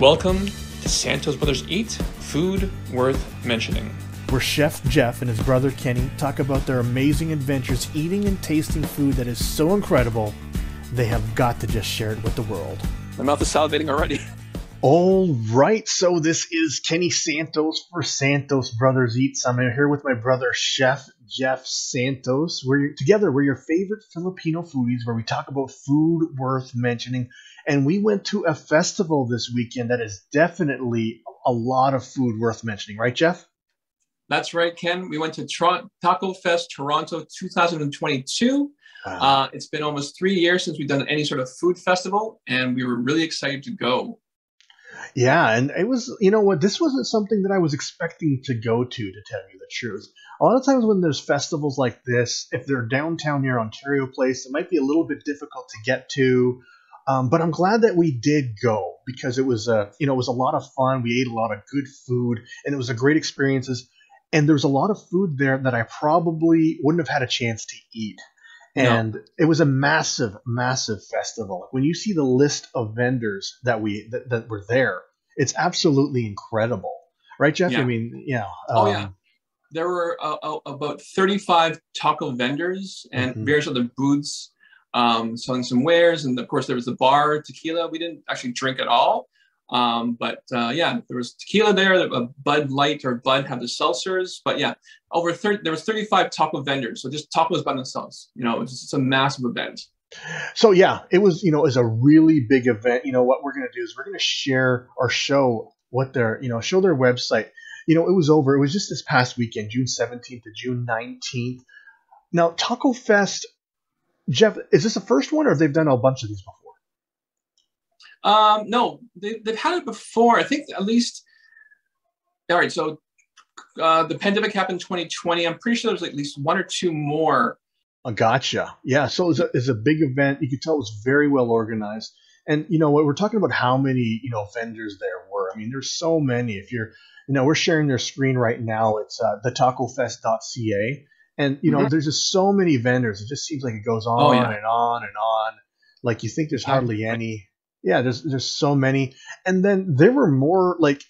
Welcome to Santos Brothers Eat, Food Worth Mentioning. Where Chef Jeff and his brother Kenny talk about their amazing adventures eating and tasting food that is so incredible, they have got to just share it with the world. My mouth is salivating already. All right, so this is Kenny Santos for Santos Brothers Eat. I'm here with my brother Chef Jeff Santos. We're your favorite Filipino foodies where we talk about food worth mentioning. And we went to a festival this weekend that is definitely a lot of food worth mentioning. Right, Jeff? That's right, Ken. We went to Tacofest Toronto 2022. Wow. It's been almost 3 years since we've done any sort of food festival, and we were really excited to go. Yeah, and it was, you know what, this wasn't something that I was expecting to go to tell you the truth. A lot of times when there's festivals like this, if they're downtown near Ontario Place, it might be a little bit difficult to get to. But I'm glad that we did go because it was it was a lot of fun. We ate a lot of good food, and it was a great experiences. And there was a lot of food there that I probably wouldn't have had a chance to eat. And It was a massive, massive festival. Like when you see the list of vendors that were there, it's absolutely incredible, right, Jeff? Yeah. I mean, yeah. There were about 35 taco vendors and various other booths selling some wares, and of course there was the bar tequila. We didn't actually drink at all, but there was tequila there. A Bud Light or Bud had the seltzers, but yeah, there was 35 taco vendors, so just tacos by themselves. It was just a massive event. So yeah, it was a really big event. What we're going to do is we're going to share or show what show their website. It was just this past weekend, June 17th to June 19th. Now, Tacofest, Jeff, is this the first one or have they done a bunch of these before? No, they've had it before. I think at least. All right, so the pandemic happened in 2020. I'm pretty sure there was at least one or two more. Gotcha. Yeah, so it's a big event. You could tell it was very well organized. And we're talking about how many vendors there were. I mean, there's so many. If you're we're sharing their screen right now. It's thetacofest.ca. And there's just so many vendors. It just seems like it goes on and on and on. Like you think there's hardly any. Yeah, there's so many. And then there were more. Like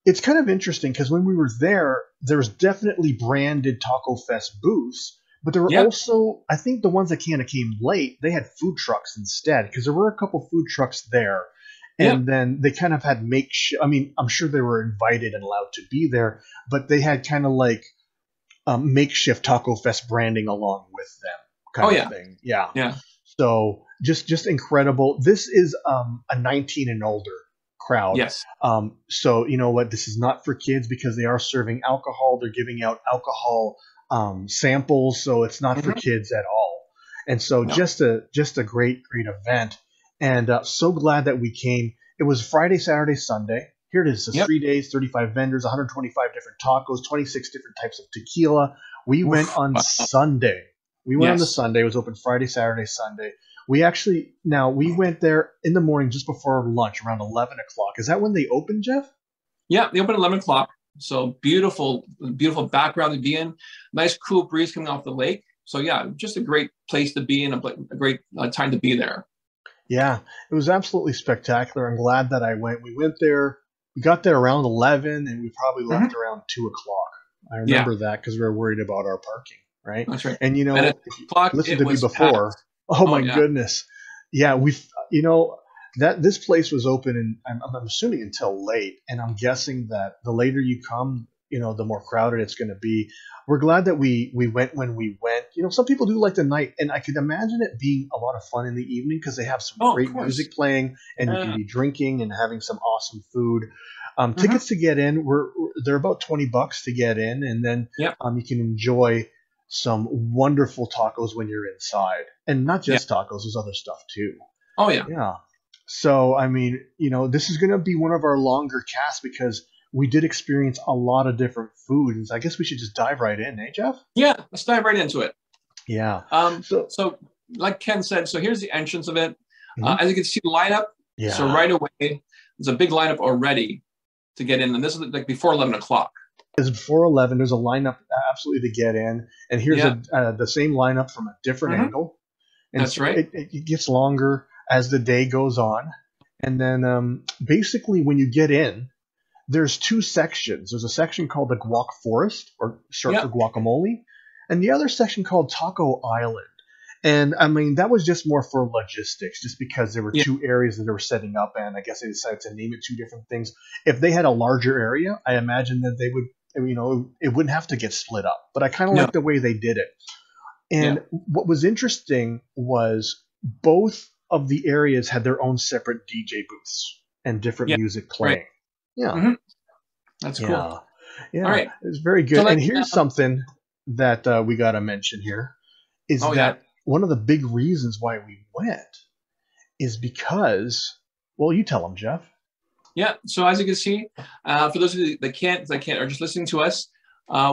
it's kind of interesting because when we were there was definitely branded Tacofest booths, but there were also, I think the ones that kind of came late, they had food trucks instead because there were a couple food trucks there. And then they kind of had makeshift. I mean, I'm sure they were invited and allowed to be there, but they had kind of like makeshift Tacofest branding along with them kind of thing. Yeah. Yeah. So just incredible. This is a 19 and older crowd. Yes. So you know what? This is not for kids because they are serving alcohol. They're giving out alcohol samples, so it's not for kids at all. And so just a great event. And so glad that we came. It was Friday, Saturday, Sunday. Here it is. So 3 days, 35 vendors, 125 different tacos, 26 different types of tequila. We went on Sunday. We went on the Sunday. It was open Friday, Saturday, Sunday. We went there in the morning just before lunch, around 11 o'clock. Is that when they opened, Jeff? Yeah, they opened at 11 o'clock. So beautiful, beautiful background to be in. Nice cool breeze coming off the lake. So yeah, just a great place to be in, a great time to be there. Yeah, it was absolutely spectacular. I'm glad that I went. We went there. We got there around 11, and we probably left around 2 o'clock. I remember that because we were worried about our parking, right? That's right. And if you listened to me before. Packed. Oh my goodness. Yeah, that this place was open, and I'm assuming until late. And I'm guessing that the later you come, the more crowded it's going to be. We're glad that we went when we went. Some people do like the night, and I could imagine it being a lot of fun in the evening because they have some great music playing, and you can be drinking and having some awesome food. Tickets to get in they're about $20 to get in, and then you can enjoy some wonderful tacos when you're inside, and not just tacos. There's other stuff too. Oh yeah, yeah. So I mean, this is going to be one of our longer casts because we did experience a lot of different foods. I guess we should just dive right in, Jeff? Yeah, let's dive right into it. Yeah. So like Ken said, so here's the entrance of it. As you can see, the lineup. Yeah. So right away, there's a big lineup already to get in, and this is like before 11 o'clock. It's before 11. There's a lineup absolutely to get in, and here's the same lineup from a different angle. And that's right. It gets longer as the day goes on. And then basically when you get in, there's two sections. There's a section called the Guac Forest, or short for guacamole, and the other section called Taco Island. And I mean, that was just more for logistics, just because there were two areas that they were setting up, and I guess they decided to name it two different things. If they had a larger area, I imagine that they would, it wouldn't have to get split up. But I kind of like the way they did it. And what was interesting was both of the areas had their own separate DJ booths and different music playing. Right. Yeah. That's cool. Yeah. All right. It's very good. So and here's something that we got to mention here is that one of the big reasons why we went is because, well, you tell them, Jeff. Yeah. So as you can see, for those of you that can't are just listening to us,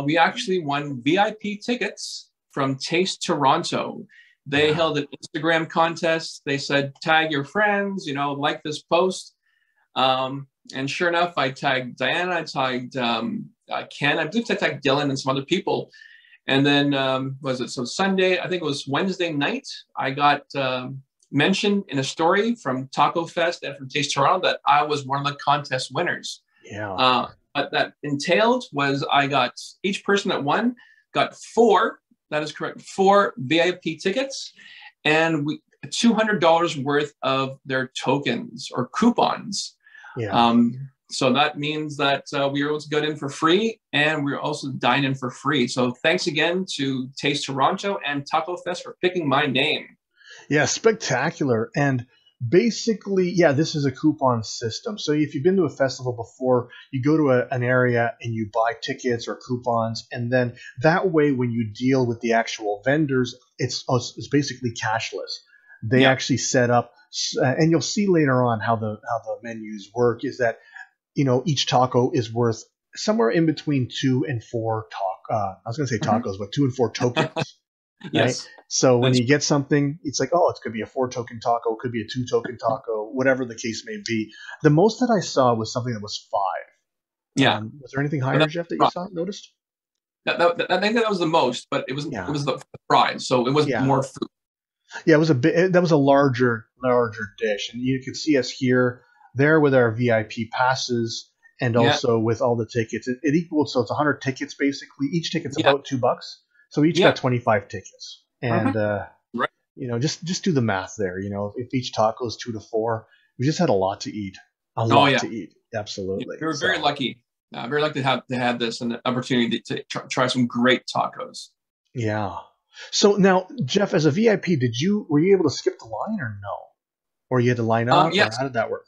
we actually won VIP tickets from Taste Toronto. They held an Instagram contest. They said, tag your friends, like this post. And sure enough, I tagged Diana, I tagged Ken, I believe I tagged Dylan and some other people. And then, Sunday, I think it was Wednesday night, I got mentioned in a story from Tacofest and from Taste Toronto that I was one of the contest winners. Yeah. What that entailed was each person that won got 4, that is correct, 4 VIP tickets and $200 worth of their tokens or coupons. Yeah. So that means that we were able to get in for free, and we were also dine in for free. So thanks again to Taste Toronto and Tacofest for picking my name. Yeah, spectacular. And basically, this is a coupon system. So if you've been to a festival before, you go to an area and you buy tickets or coupons, and then that way when you deal with the actual vendors, it's basically cashless. They actually set up, and you'll see later on how the menus work, is that each taco is worth somewhere in between 2 and 4 I was going to say tacos, but 2 and 4 tokens. Yes. Right? So when you get something, it's like, it could be a 4-token taco, it could be a 2-token taco, whatever the case may be. The most that I saw was something that was 5. Yeah. Was there anything higher, Jeff, that you noticed? I think that was the most, but it was the prize, so it was more food. Yeah, it was that was a larger dish, and you could see us there with our VIP passes, and also with all the tickets. It equals, so it's 100 tickets basically. Each ticket's about $2, so each got 25 tickets. And just do the math there. If each taco is 2 to 4, we just had a lot to eat. To eat. Absolutely. We were very lucky. Very lucky to have this and the opportunity to try some great tacos. Yeah. So now, Jeff, as a VIP, were you able to skip the line or no? Or you had to line up? Yes. Or how did that work?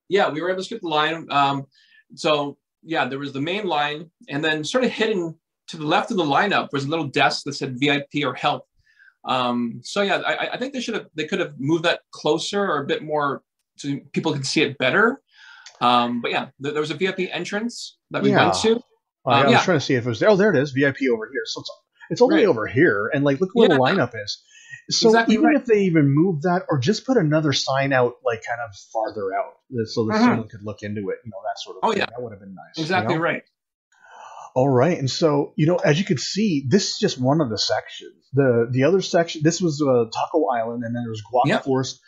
Yeah, we were able to skip the line. There was the main line, and then sort of hidden to the left of the lineup was a little desk that said VIP or help. I think they could have moved that closer or a bit more so people could see it better. There was a VIP entrance that we went to. I was trying to see if it was there. Oh, there it is, VIP over here. So it's only over here, and look where the lineup is. So if they even move that, or just put another sign out, kind of farther out, so that someone could look into it, that sort of thing. That would have been nice. Exactly right. All right, and so as you can see, this is just one of the sections. The other section, this was Taco Island, and then there was Guac Forest.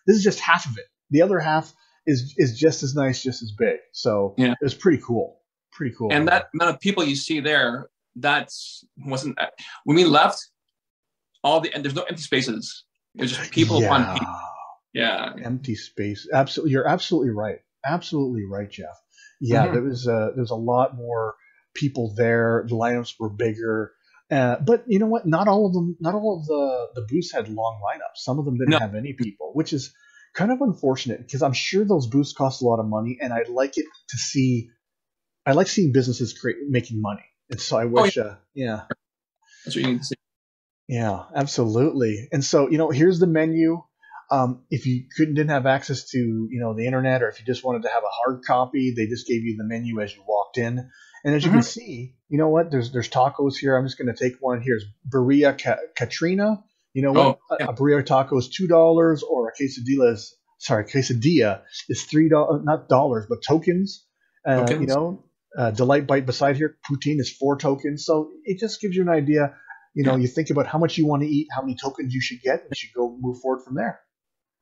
This is just half of it. The other half is just as nice, just as big. So it was pretty cool. Pretty cool. And that amount of people you see there, wasn't when we left. And there's no empty spaces. It was just people upon people. Yeah. Empty space. Absolutely. You're absolutely right. Absolutely right, Jeff. Yeah, there was a lot more people there. The lineups were bigger. But you know what? Not all of the booths had long lineups. Some of them didn't have any people, which is kind of unfortunate because I'm sure those booths cost a lot of money, and I like seeing businesses making money. And so I wish, That's what you need to see. Yeah, absolutely. And so, here's the menu. If you didn't have access to, the internet, or if you just wanted to have a hard copy, they just gave you the menu as you walked in. And as you can see, there's tacos here. I'm just going to take one. Here's Birria Katrina. A burrito taco is $2, or a quesadilla is $3, not dollars, but tokens. Delight Bite beside here, poutine is 4 tokens. So it just gives you an idea. You think about how much you want to eat, how many tokens you should get, and you should go move forward from there.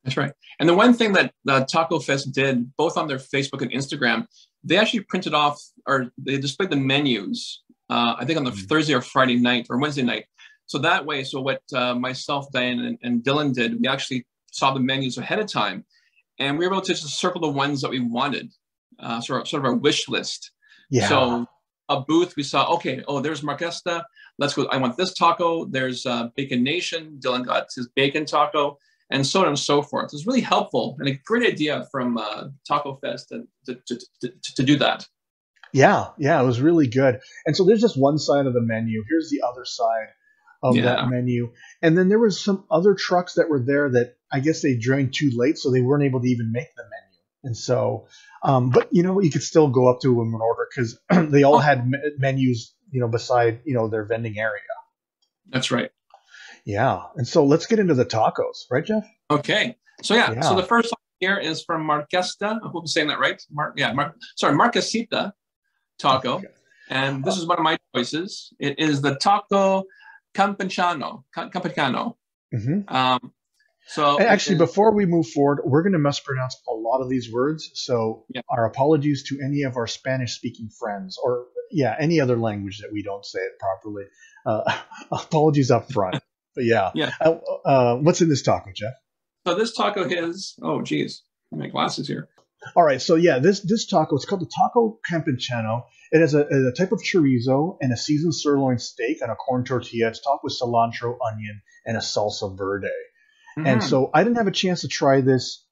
That's right. And the one thing that Tacofest did, both on their Facebook and Instagram, they actually printed off, or they displayed the menus, I think on the Thursday or Friday night or Wednesday night. So that way, so what myself, Diane, and Dylan did, we actually saw the menus ahead of time, and we were able to just circle the ones that we wanted, sort of our wish list. Yeah. So a booth, we saw, okay, oh, there's Marquesta. Let's go. I want this taco. There's Bacon Nation. Dylan got his bacon taco, and so on and so forth. It's really helpful and a great idea from Tacofest to do that. Yeah, it was really good. And so there's just one side of the menu. Here's the other side of that menu. And then there was some other trucks that were there that I guess they joined too late, so they weren't able to even make the menu. And so, but you could still go up to them and order because they all had menus, beside, their vending area. That's right. Yeah. And so let's get into the tacos, right, Jeff? Okay. So so the first one here is from Marquesta. I hope I'm saying that right. Marquesita taco. Okay. And this is one of my choices. It is the taco Campanciano. Mm-hmm. So actually, before we move forward, we're going to mispronounce a lot of these words. So our apologies to any of our Spanish-speaking friends or, any other language that we don't say it properly. Apologies up front. But what's in this taco, Jeff? So this taco is, oh, geez, my glasses here. All right. So, this taco, it's called the Taco Campanciano. It has a type of chorizo and a seasoned sirloin steak on a corn tortilla. It's topped with cilantro, onion, and a salsa verde. Mm-hmm. And so I didn't have a chance to try this.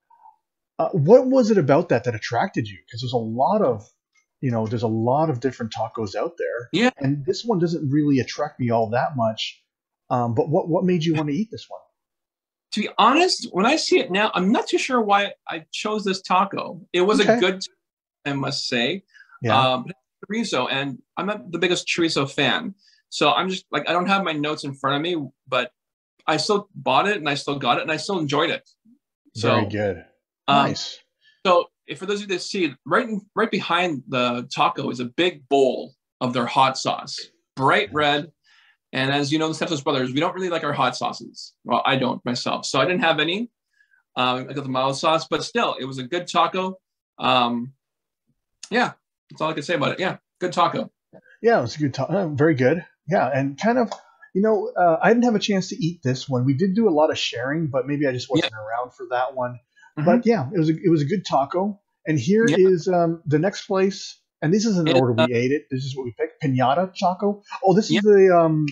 What was it about that attracted you? Because there's a lot of different tacos out there. Yeah. And this one doesn't really attract me all that much. But what made you want to eat this one? To be honest, when I see it now, I'm not too sure why I chose this taco. It was a good, I must say. Yeah. Chorizo, and I'm not the biggest chorizo fan. So I'm just I don't have my notes in front of me, but I still bought it and I still got it and I still enjoyed it. So, very good. Nice. So for those of you that see, right behind the taco is a big bowl of their hot sauce, bright red. And as you know, the Santos brothers, we don't really like our hot sauces. Well, I don't myself. So I didn't have any. I got the mild sauce, but still, it was a good taco. That's all I can say about it. Yeah, good taco. Yeah, it was a good taco. Very good. Yeah, and kind of, I didn't have a chance to eat this one. We did do a lot of sharing, but maybe I just wasn't around for that one. Mm-hmm. But it was a good taco. And here is the next place. And this isn't the order we ate it. This is what we picked. Piñata Taco. Oh, this is the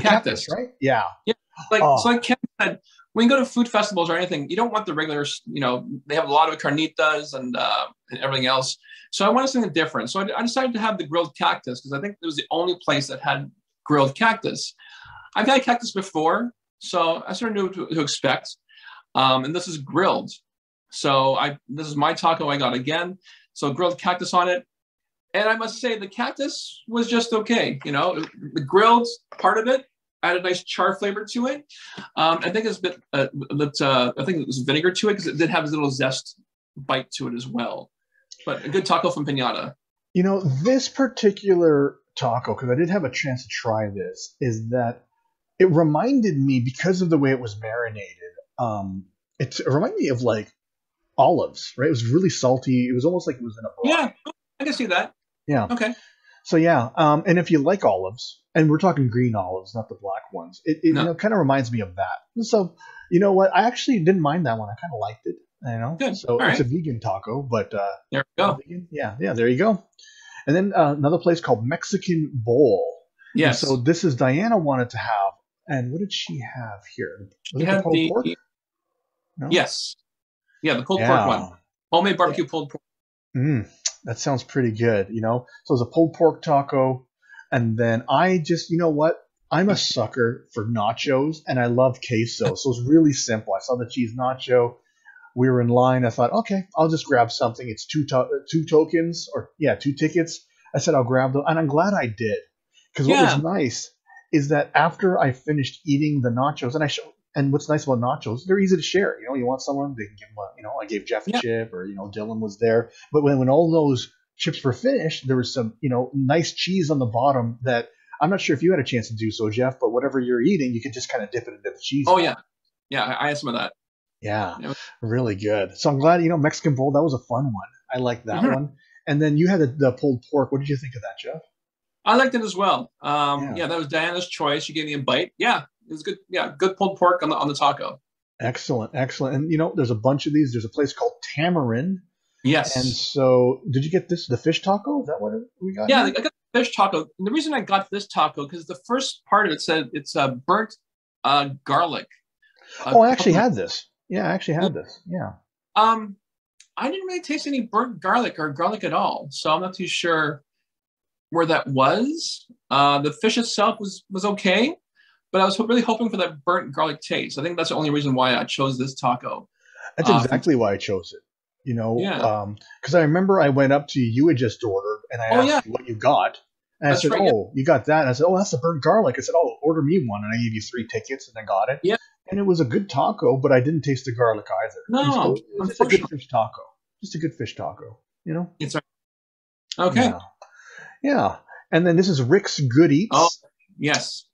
cactus, right? Yeah. Yeah. Like Ken said, when you go to food festivals or anything, you don't want the regular, they have a lot of carnitas and everything else. So I wanted something different. So I decided to have the grilled cactus because I think it was the only place that had grilled cactus. I've had cactus before, so I sort of knew what to expect. And this is grilled. So this is my taco I got again. So grilled cactus on it. And I must say the cactus was just okay. The grilled part of it added a nice char flavor to it. I think it's a bit, I think it was vinegar to it because it did have a little zest bite to it as well. But a good taco from Piñata. This particular taco, because I did have a chance to try this, is that it reminded me, because of the way it was marinated, it reminded me of like olives, right? It was really salty. It was almost like it was in a broth. Yeah, I can see that. Yeah. Okay. So and if you like olives, and we're talking green olives, not the black ones, it kind of reminds me of that. And so, you know what? I actually didn't mind that one. I kind of liked it. Good. So it's a vegan taco, but there we go. Vegan. Yeah, there you go. And then another place called Mexican Bowl. Yes. And so this is Diana wanted to have, and what did she have here? Was it the pulled pork? No? Yes. Yeah, the pulled pork one. Homemade barbecue pulled pork. That sounds pretty good, So it's a pulled pork taco. And then I just, I'm a sucker for nachos, and I love queso. So it's really simple. I saw the cheese nacho. We were in line. I thought, okay, I'll just grab something. It's two tokens, or 2 tickets. I said, I'll grab them. And I'm glad I did. Because what was nice is that after I finished eating the nachos, and what's nice about nachos, they're easy to share. You want someone, they can give them I gave Jeff a chip, or, Dylan was there. But when all those chips were finished, there was some, nice cheese on the bottom that I'm not sure if you had a chance to do so, Jeff, but whatever you're eating, you can just kind of dip it into the cheese. Oh, yeah. Yeah, I had some of that. Yeah, You know? really good. So I'm glad, Mexican bowl, that was a fun one. I like that Mhm. one. And then you had the pulled pork. What did you think of that, Jeff? I liked it as well. Yeah. Yeah, that was Diana's choice. She gave me a bite. Yeah, it was good. Yeah, good pulled pork on the taco. Excellent, excellent. And there's a bunch of these. There's a place called Tamarind. And Yes. so, did you get the fish taco? Is that what we got Yeah, I here? got the fish taco. And the reason I got this taco because the first part of it said it's burnt garlic. Oh, I actually Couple, had this. Yeah, I actually had this. Yeah. um, I didn't really taste any burnt garlic or garlic at all, so I'm not too sure where that was. The fish itself was okay, but I was really hoping for that burnt garlic taste. I think that's the only reason why I chose this taco. That's From exactly why I chose it. Yeah. Because I remember I went up to you, you had just ordered, and I Oh asked yeah, you what you got. And I that's said, right. Yeah, "Oh, you got that." And I said, "Oh, that's the burnt garlic." I said, "Oh, order me one." And I gave you 3 tickets, and I got it. yeah. And it was a good taco, but I didn't taste the garlic either. And so No, it was just a good unfortunately, fish taco. Just a good fish taco, you know? it's okay. Yeah. Yeah. And then this is Rick's Good Oh Eats. yes.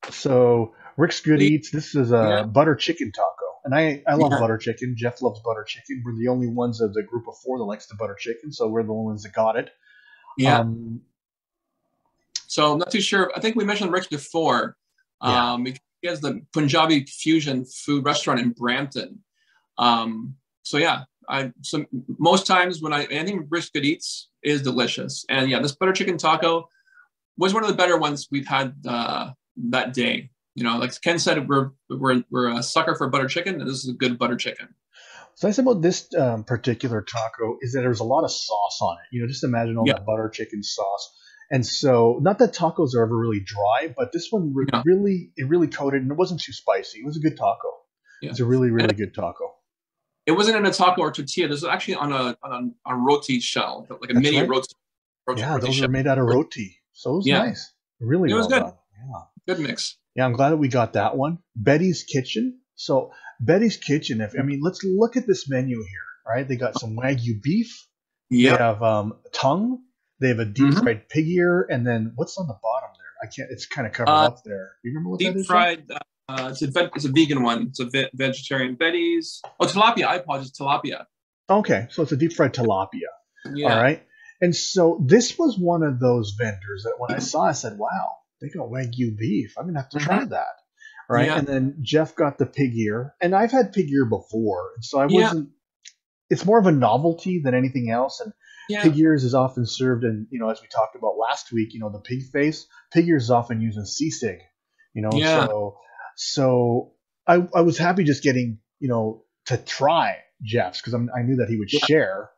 So Rick's Good Eats, this is Yeah, a butter chicken taco. And I love yeah, butter chicken. Jeff loves butter chicken. We're the only ones of the group of 4 that likes the butter chicken, so we're the only ones that got it. yeah. Um, So I'm not too sure. I think we mentioned Rick's before. yeah. Because he has the Punjabi fusion food restaurant in Brampton. So yeah, so most times when anything brisket eats is delicious, and yeah, this butter chicken taco was one of the better ones we've had that day. Like Ken said, we're a sucker for butter chicken, and this is a good butter chicken. So nice about this particular taco is that there's a lot of sauce on it. Just imagine all Yeah, that butter chicken sauce. And so, not that tacos are ever really dry, but this one yeah, really coated, and it wasn't too spicy. It was a good taco. yeah. It's a really, And really good taco. it wasn't in a taco or tortilla. This was actually on a roti shell, like a That's mini right. roti Yeah, those shell. were made out of roti. So it was Yeah, nice. Really it was well good. done. Yeah. Good mix. Yeah, I'm glad that we got that one. Betty's Kitchen. So Betty's Kitchen, let's look at this menu here, right? They got some Wagyu beef. They Yep. have tongue. They have a deep Hmm. fried pig ear, and then what's on the bottom there? I can't. It's kind of covered Uh, up there. You remember what that Deep is, Jeff? fried. It's a vegan one. It's a vegetarian Betty's. Oh, tilapia. I apologize. Tilapia. Okay, so it's a deep fried tilapia. All Yeah. right. And so this was one of those vendors that when I saw, I said, "Wow, they got Wagyu beef. I'm gonna have to Hmm. try that." Right. Yeah. And then Jeff got the pig ear, and I've had pig ear before, and so I Yeah. wasn't. It's more of a novelty than anything else, and Yeah. pig ears is often served in, as we talked about last week, the pig face. Pig ears is often used in sisig, Yeah. so I was happy just getting, to try Jeff's because I knew that he would Yeah. share.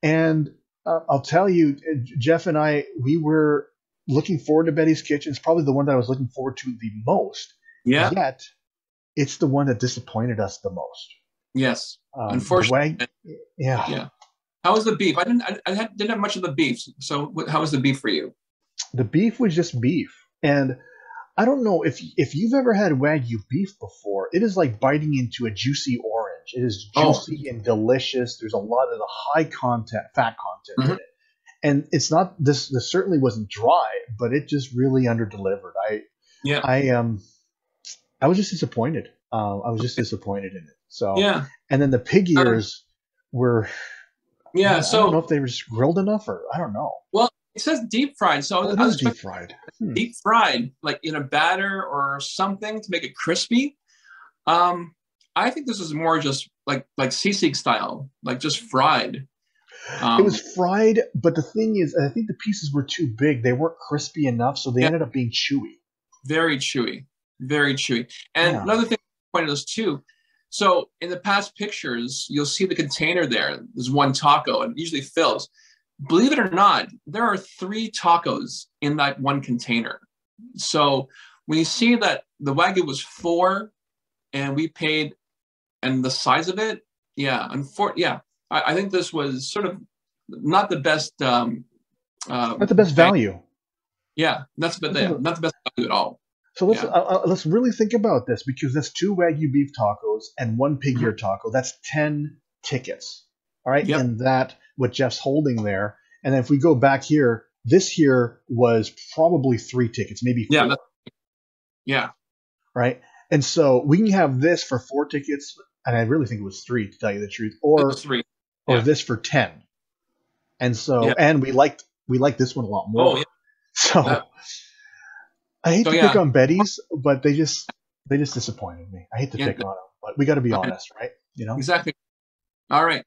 And I'll tell you, Jeff and I, we were looking forward to Betty's Kitchen. It's probably the one that I was looking forward to the most. Yeah. Yet, it's the one that disappointed us the most. Yes. The Unfortunately. yeah. Yeah. How was the beef? Didn't have much of the beef. So how was the beef for you? The beef was just beef, and I don't know if you've ever had Wagyu beef before. It is like biting into a juicy orange. It is Oh. juicy and delicious. There's a lot of the fat content in Hmm. it, and it's not this. This certainly wasn't dry, but it just really underdelivered. Yeah. I was just disappointed. I was just disappointed in it. So, Yeah. and then the pig Um, ears were. yeah. I don't know So, if they were just grilled enough, or I don't know. well, it says deep fried. So Oh, it I was is deep expecting fried. deep fried, like in a batter or something to make it crispy. Um, I think this is more just like sisig style, like just fried. It was Um, fried, but the thing is, I think the pieces were too big. They weren't crispy enough, so they yeah, ended up being chewy. very chewy, very chewy. And Yeah. another thing I pointed out too. So in the past pictures, you'll see the container there. There's one taco, and it usually fills. Believe it or not, there are 3 tacos in that one container. So when you see that the Wagyu was 4 and we paid, and the size of it, yeah, yeah, I think this was sort of not the best. Not the best Bang. value. Yeah, not the best value at all. So Yeah. let's really think about this because that's 2 Wagyu beef tacos and 1 pig Mhm. ear taco. That's 10 tickets. All right, Yep. and that what Jeff's holding there. And then if we go back here, this here was probably 3 tickets, maybe Yeah. 4. Yeah. Right, and so we can have this for 4 tickets and I really think it was 3 to tell you the truth, It was 3. or Yeah. this for 10. And so, Yeah. and we liked this one a lot more. Oh, yeah. So I hate So, to yeah. pick on Betty's, but they just disappointed me. I hate to pick on them, but we got to be honest, right? You know? Exactly. All right.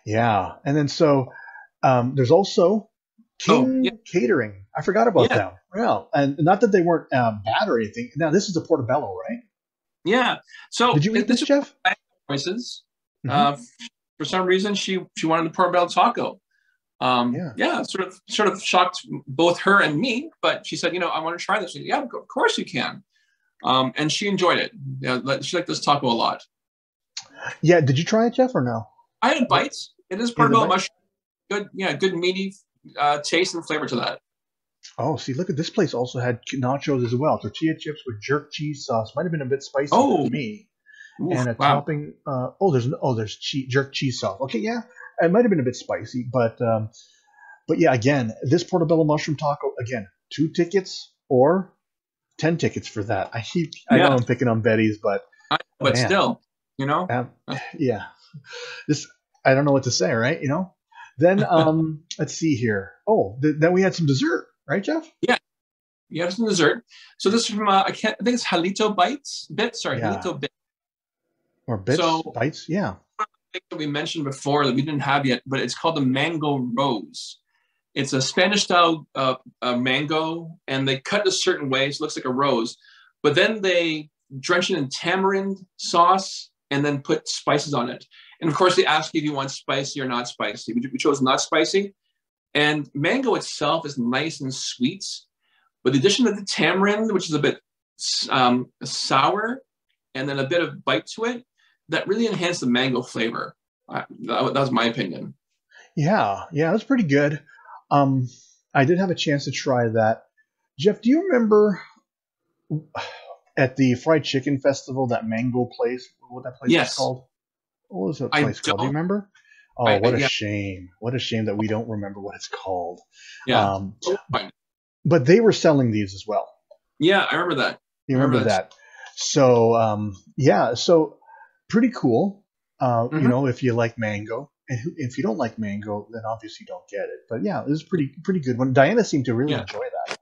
Yeah. And then so there's also King Catering. I forgot about them. Well, and not that they weren't bad or anything. Now, this is a Portobello, right? Yeah. So did you eat this, Jeff? Choices. For some reason, she wanted the Portobello taco. Sort of shocked both her and me, but she said, I want to try this. Yeah, of course you can. And she enjoyed it. Yeah, she liked this taco a lot. Yeah, did you try it, Jeff, or no? I had a bite. It is Portobello mushroom. Good, good meaty taste and flavor to that. Oh, see, look at this place. Also had nachos as well. Tortilla chips with jerk cheese sauce. Might have been a bit spicy for me. Oof, and a topping. There's jerk cheese sauce. Okay, yeah, it might have been a bit spicy, but yeah, again, this Portobello mushroom taco, again, 2 tickets or 10 tickets for that. I know I'm picking on Betty's, but still, yeah, this I don't know what to say, right? Then let's see here. Oh, then we had some dessert, right, Jeff? Yeah, you have some dessert. So this is from I think it's Halito Bits. Sorry, Halito Bits. Or Bites, yeah. Thing that we mentioned before that we didn't have yet, but it's called the Mango Rose. It's a Spanish style mango, and they cut it a certain way, so it looks like a rose. But then they drench it in tamarind sauce and then put spices on it. And of course, they ask you if you want spicy or not spicy. We chose not spicy. And mango itself is nice and sweet, but the addition of the tamarind, which is a bit sour, and then a bit of bite to it, that really enhanced the mango flavor. That was my opinion. Yeah, it was pretty good. I did have a chance to try that. Jeff, do you remember at the fried chicken festival, that mango place, what that place was called? What was that place called? Do you remember? Oh, what a shame. What a shame that we don't remember what it's called. Yeah. But they were selling these as well. Yeah, I remember that. You remember that? So, so pretty cool. If you like mango. And if you don't like mango, then obviously you don't get it. But yeah, it was pretty good one. Diana seemed to really enjoy that.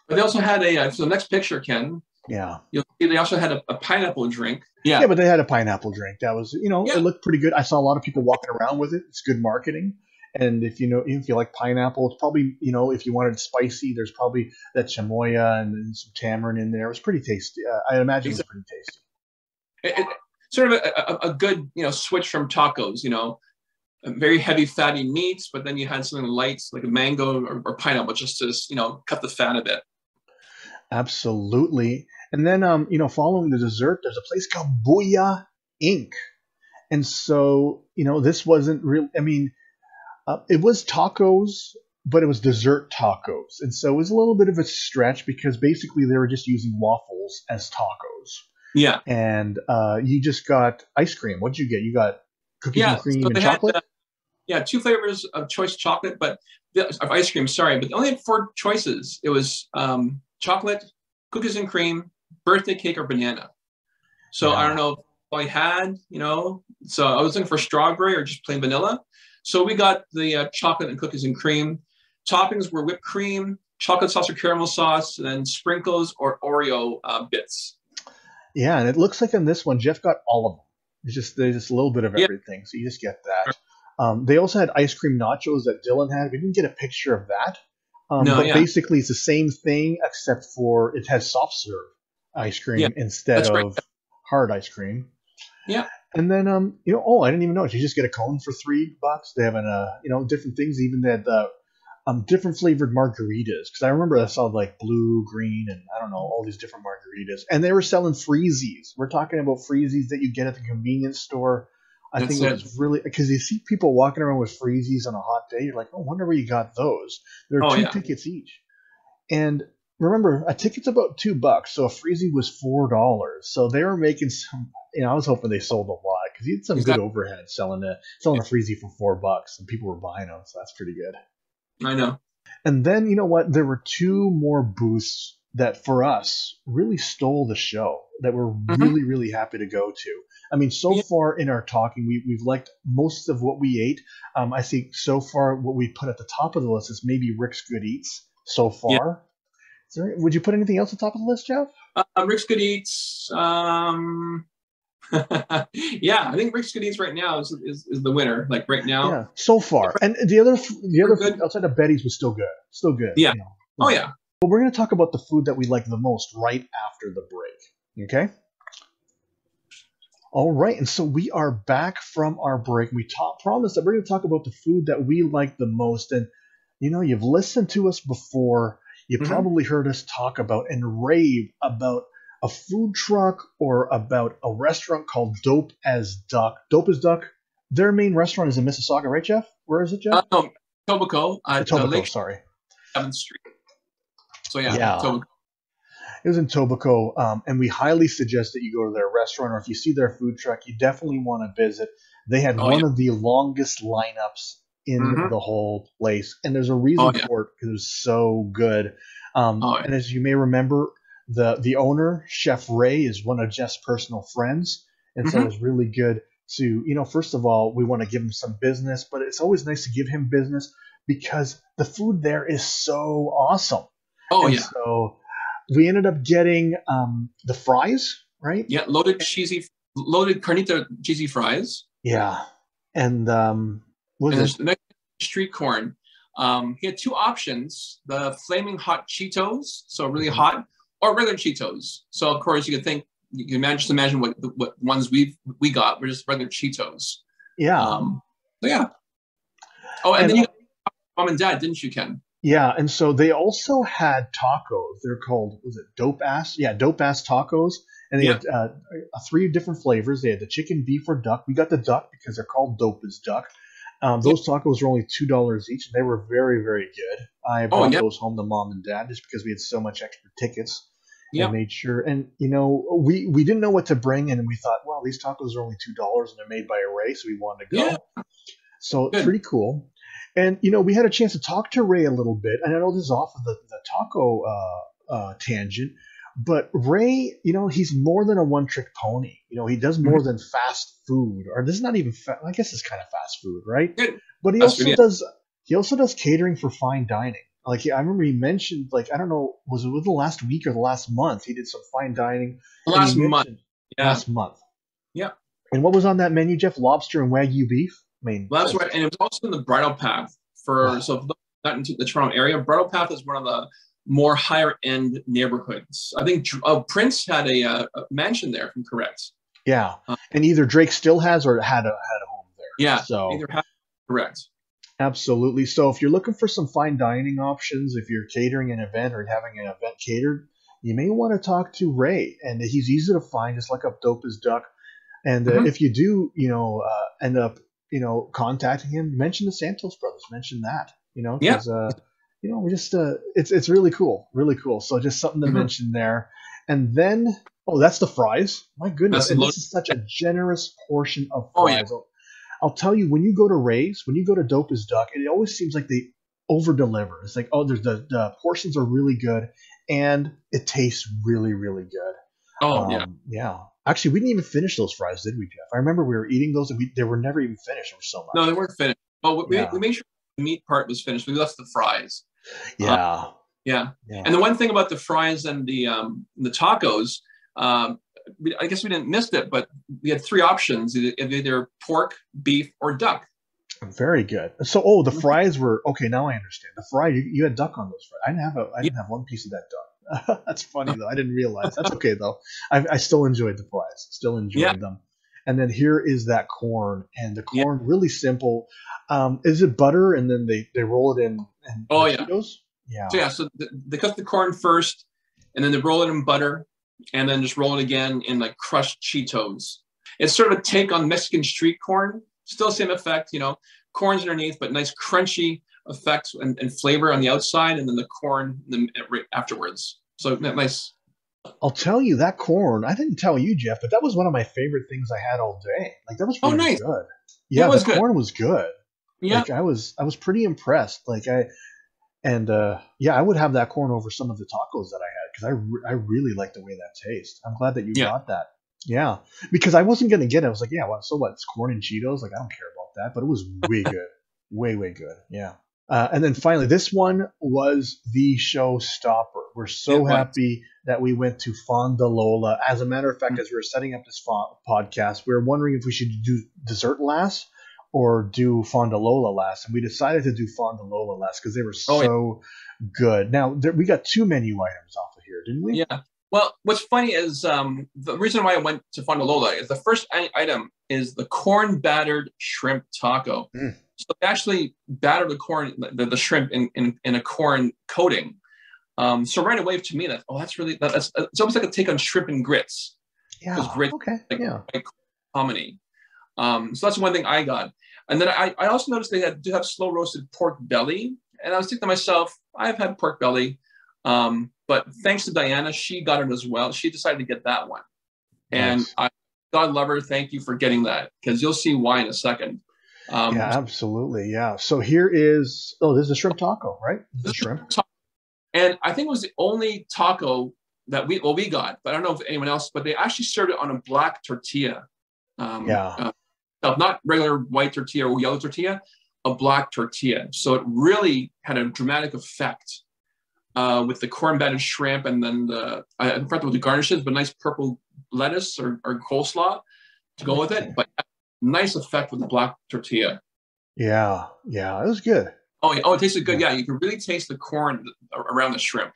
But they also had so the next picture, Ken. Yeah. They also had a pineapple drink. Yeah, but they had a pineapple drink. That was, it looked pretty good. I saw a lot of people walking around with it. It's good marketing. And if you like pineapple, it's probably, if you wanted spicy, there's probably that chamoya and some tamarind in there. It was pretty tasty. I imagine it was pretty tasty. Sort of a good, switch from tacos, very heavy fatty meats, but then you had something light like a mango or pineapple just to, cut the fat a bit. Absolutely. And then, following the dessert, there's a place called Booyah Inc. And so, this wasn't real. I mean, it was tacos, but it was dessert tacos. And so it was a little bit of a stretch because basically they were just using waffles as tacos. Yeah. And you just got ice cream. What'd you get? You got cookies and cream and chocolate? Had 2 flavors of choice chocolate, of ice cream, sorry. But they only had 4 choices. It was chocolate, cookies and cream, birthday cake, or banana. So I don't know if I had, so I was looking for strawberry or just plain vanilla. So we got the chocolate and cookies and cream. Toppings were whipped cream, chocolate sauce or caramel sauce, and then sprinkles or Oreo bits. Yeah, and it looks like on this one, Jeff got all of them. There's just a little bit of everything, so you just get that. They also had ice cream nachos that Dylan had. We didn't get a picture of that. Basically, it's the same thing, except for it has soft serve ice cream instead of hard ice cream. Yeah. And then, I didn't even know. You just get a cone for $3. They have different things. Even they had different flavored margaritas. Because I remember I saw like blue, green, and I don't know, all these different margaritas. And they were selling freezies. We're talking about freezies that you get at the convenience store. I think it was really, because you see people walking around with freezies on a hot day. You're like, I wonder where you got those. There are 2 tickets each. And remember, a ticket's about $2, so a freezie was $4. So they were making some. I was hoping they sold a lot because you had some good overhead selling a freezie for $4, and people were buying them. So that's pretty good. I know. And then you know what? There were 2 more booths that for us really stole the show that we're Hmm. really, really happy to go to. I mean, so Yeah. far in our talking, we've liked most of what we ate. I think so far what we put at the top of the list is maybe Rick's Good Eats so Yeah. far. Would you put anything else at the top of the list, Jeff? Rick's Good Eats. Yeah, I think Rick's Good Eats right now is the winner. Like right now, Yeah, so far. And the we're other food good. outside of Betty's was still good. Still good, Yeah. you know. Oh Yeah. yeah. But we're going to talk about the food that we like the most right after the break. Okay? All right. And so we are back from our break. We promised that we're going to talk about the food that we like the most. And, you know, you've listened to us before. You Hmm. probably heard us talk about and rave about a food truck or about a restaurant called Dope as Duck. Dope as Duck, their main restaurant is in Mississauga, right, Jeff? Where is it, Jeff? No, Tobico at Etobicoke, Lake sorry. 7th Street. So yeah, Yeah, Tobico. it was in Tobico, and we highly suggest that you go to their restaurant, or if you see their food truck, you definitely want to visit. They had Oh one yeah. of the longest lineups in Hmm. the whole place, and there's a Oh reason yeah. for it because it was so good. Oh yeah. And as you may remember, the owner, Chef Ray, is one of Jeff's personal friends, and so it Hmm. was really good to, you know, first of all, we want to give him some business, but it's always nice to give him business because the food there is so awesome. Oh And yeah. so we ended up getting the fries, right? Yeah. Loaded carnita cheesy fries, Yeah. And was and it? there's the Mexican street corn. He had two options: the flaming hot Cheetos, so really Mhm. hot, or regular Cheetos. So of course you can just imagine what ones we got were just regular Cheetos. Yeah. Um, so yeah. Oh, and And then you got mom and dad, didn't you, Ken? yeah, and so they also had tacos. They're called, was it Dope Ass? Yeah, Dope Ass tacos. And they Yeah. had three different flavors. They had the chicken, beef, or duck. We got the duck because they're called Dope as Duck. Yeah. Those tacos were only $2 each, and they were very, very good. I Oh brought yeah. those home to mom and dad just because we had so much extra tickets and Yeah. made sure. And you know, we didn't know what to bring, and we thought, well, these tacos are only $2 and they're made by a Ray, so we wanted to Yeah. go. So Good. pretty cool. And you know, we had a chance to talk to Ray a little bit, and I know this is off of the taco tangent, but Ray, you know, he's more than a one-trick pony. You know, he does Mhm. more than fast food, or this is not even. I guess it's kind of fast food, right? Good. But That's good. Yeah. he also does catering for fine dining. Like I remember he mentioned, like I don't know, was it within the last week or the last month? He did some fine dining, and he Last month. mentioned Yeah. last month. Yeah. And what was on that menu, Jeff? Lobster and Wagyu beef. I mean, Well, that's just right. And it was also in the bridle path for, oh, so if not into the Toronto area, bridle path is one of the more higher end neighborhoods. I think Prince had a mansion there, if I'm correct. yeah. Uh, And either Drake still has or had a home there. yeah, So either have correct. absolutely. So if you're looking for some fine dining options, if you're catering an event or having an event catered, you may want to talk to Ray, and he's easy to find. Just look up Dope as Duck. And Hmm. if you do, you know, end up, you know, contacting him, mention the Santos brothers. Mention that, you know, Yeah. because you know, we just it's really cool, really cool. So just something to Hmm. mention there. And then, oh, that's the fries. My goodness, That's the and load. this is such a generous portion of Oh yeah. fries. I'll tell you, when you go to Ray's, when you go to Dope as Duck, it always seems like they over deliver. It's like, oh, there's the portions are really good, and it tastes really, really good. Oh yeah. Yeah. Actually, we didn't even finish those fries, did we, Jeff? I remember we were eating those, and they were never even finished. There was so No, much. they weren't finished. Oh, Yeah. we made sure the meat part was finished. We left the fries. Uh, Yeah. yeah. Yeah. And the one thing about the fries and the tacos, I guess we didn't miss it, but we had three options: either pork, beef, or duck. Very good. So, oh, the fries were okay. Now I understand. The fries, you had duck on those fries. I Yeah. didn't have one piece of that duck. That's funny though. I didn't realize. That's okay though. I still enjoyed the fries. Still Yeah. enjoyed them. And then here is that corn, and the Yeah. corn really simple. Is it butter, and then they roll it in Oh the yeah. Cheetos? Yeah. So yeah, so they cook the corn first, and then they roll it in butter, and then just roll it again in like crushed Cheetos. It's sort of a take on Mexican street corn. Still same effect, you know, corn's underneath, but nice crunchy effects and flavor on the outside, and then the corn right afterwards. So nice. I'll tell you that corn. I didn't tell you, Jeff, but that was one of my favorite things I had all day. Like that was Oh, really nice. good. Yeah, Yeah, it the was good. corn was good. Yeah. Like I was pretty impressed. Like yeah, I would have that corn over some of the tacos that I had because I really like the way that tastes. I'm glad that you Yeah. got that. Yeah, because I wasn't gonna get it. I was like, yeah, what? So what? It's corn and Cheetos. Like I don't care about that, but it was way good, way good. Yeah. And then finally, this one was the showstopper. We're so It was. happy that we went to Fondalola. As a matter of fact, as we were setting up this podcast, we were wondering if we should do dessert last or do Fondalola last, and we decided to do Fondalola last because they were Oh, yeah. so good. Now we got 2 menu items off of here, didn't we? Yeah. Well, what's funny is the reason why I went to Fondalola is the first item is the corn battered shrimp taco. Mm. So they actually batter the corn, the shrimp in a corn coating. So right away to me, that's really it's almost like a take on shrimp and grits. Yeah. Grits, okay. like, yeah. like hominy. So that's one thing I got. And then I also noticed they do have slow roasted pork belly. And I was thinking to myself, I've had pork belly. But thanks to Diana, she got it as well. She decided to get that one. And Nice. God love her. Thank you for getting that, because you'll see why in a second. Yeah, absolutely. Yeah. So here is, this is a shrimp taco, right? This is shrimp. And I think it was the only taco that we got, but I don't know if anyone else, but they actually served it on a black tortilla. Not regular white tortilla or yellow tortilla, a black tortilla. So it really had a dramatic effect with the corn battered shrimp, and then I forgot what the garnishes, but nice purple lettuce or coleslaw to go with it. But nice effect with the black tortilla. Yeah, it was good. Oh, it tasted good. Yeah, you can really taste the corn around the shrimp.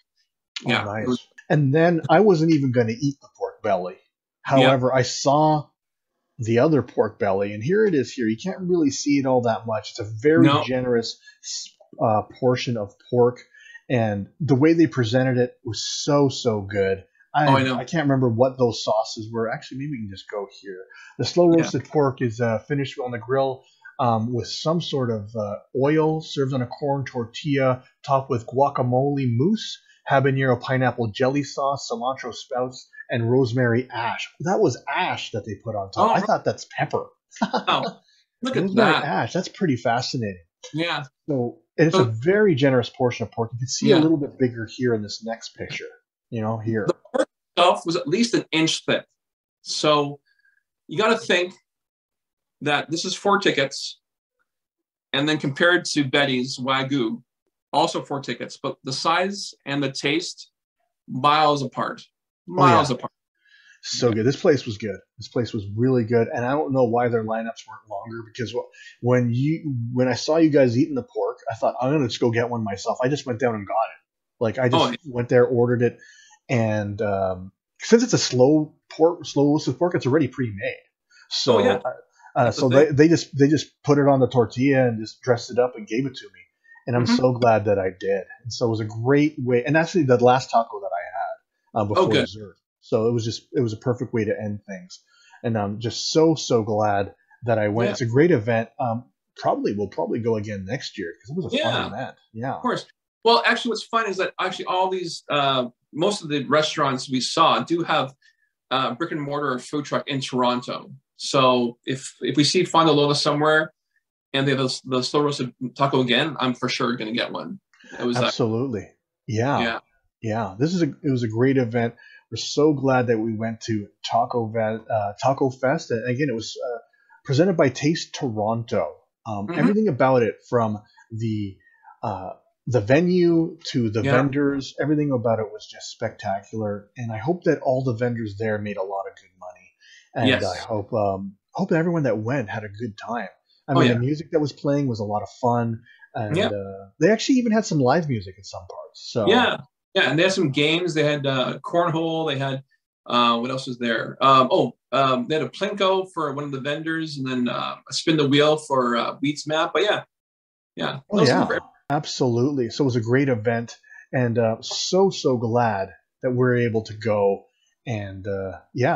Yeah, nice. And then I wasn't even going to eat the pork belly. However, I saw the other pork belly, and here it is. Here you can't really see it all that much. It's a very generous portion of pork, and the way they presented it was so good. I can't remember what those sauces were. Actually, maybe we can just go here. The slow roasted pork is finished on the grill with some sort of oil, served on a corn tortilla, topped with guacamole mousse, habanero pineapple jelly sauce, cilantro sprouts, and rosemary ash. That was ash that they put on top. I thought that's pepper. Look at that. Ash. That's pretty fascinating. Yeah. So it's a very generous portion of pork. You can see a little bit bigger here in this next picture. Here. The pork itself was at least an inch thick. So you got to think that this is 4 tickets, and then compared to Betty's Wagyu, also 4 tickets, but the size and the taste, miles apart. Miles apart. So good. This place was good. This place was really good, and I don't know why their lineups weren't longer, because when I saw you guys eating the pork, I thought I'm gonna just go get one myself. I just went down and got it. Like I just went there, ordered it, and since it's a slow roasted pork, it's already pre-made. So they just put it on the tortilla and just dressed it up and gave it to me, and I'm so glad that I did. And so it was a great way. And actually, the last taco that I had before dessert. So it was a perfect way to end things, and I'm just so glad that I went. Yeah. It's a great event. We'll probably go again next year because it was a fun event. Yeah, of course. Well, actually, what's fun is that actually all these most of the restaurants we saw do have brick and mortar food truck in Toronto. So if we see Fondalola somewhere and they have the slow roasted taco again, I'm for sure going to get one. It was absolutely yeah. It was a great event. We're so glad that we went to Tacofest. And again, it was presented by Taste Toronto. Everything about it, from the venue to the vendors, everything about it was just spectacular. And I hope that all the vendors there made a lot of good money. And I hope that everyone that went had a good time. I mean, the music that was playing was a lot of fun. And they actually even had some live music in some parts. So yeah, and they had some games. They had cornhole. They had what else was there? They had a plinko for one of the vendors, and then a spin the wheel for Wheat's Map. But absolutely. So it was a great event, and so glad that we're able to go. And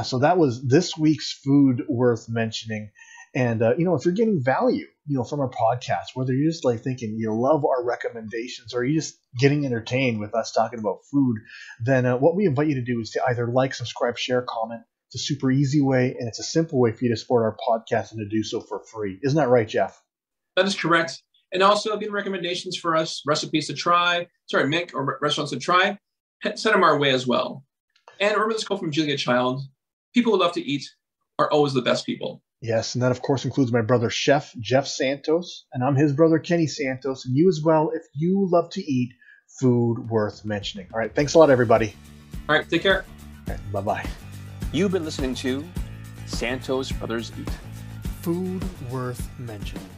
so that was this week's food worth mentioning. And if you're getting value, from our podcast, whether you're just like thinking you love our recommendations or you're just getting entertained with us talking about food, then what we invite you to do is to either like, subscribe, share, comment. It's a super easy way, and it's a simple way for you to support our podcast and to do so for free. Isn't that right, Jeff? That is correct. And also, if you have recommendations for us, recipes to try, make or restaurants to try, send them our way as well. And remember this quote from Julia Child: people who love to eat are always the best people. Yes, and that, of course, includes my brother, Chef Jeff Santos, and I'm his brother, Kenny Santos, and you as well, if you love to eat food worth mentioning. All right, thanks a lot, everybody. All right, take care. All right, bye-bye. You've been listening to Santos Brothers Eat. Food worth mentioning.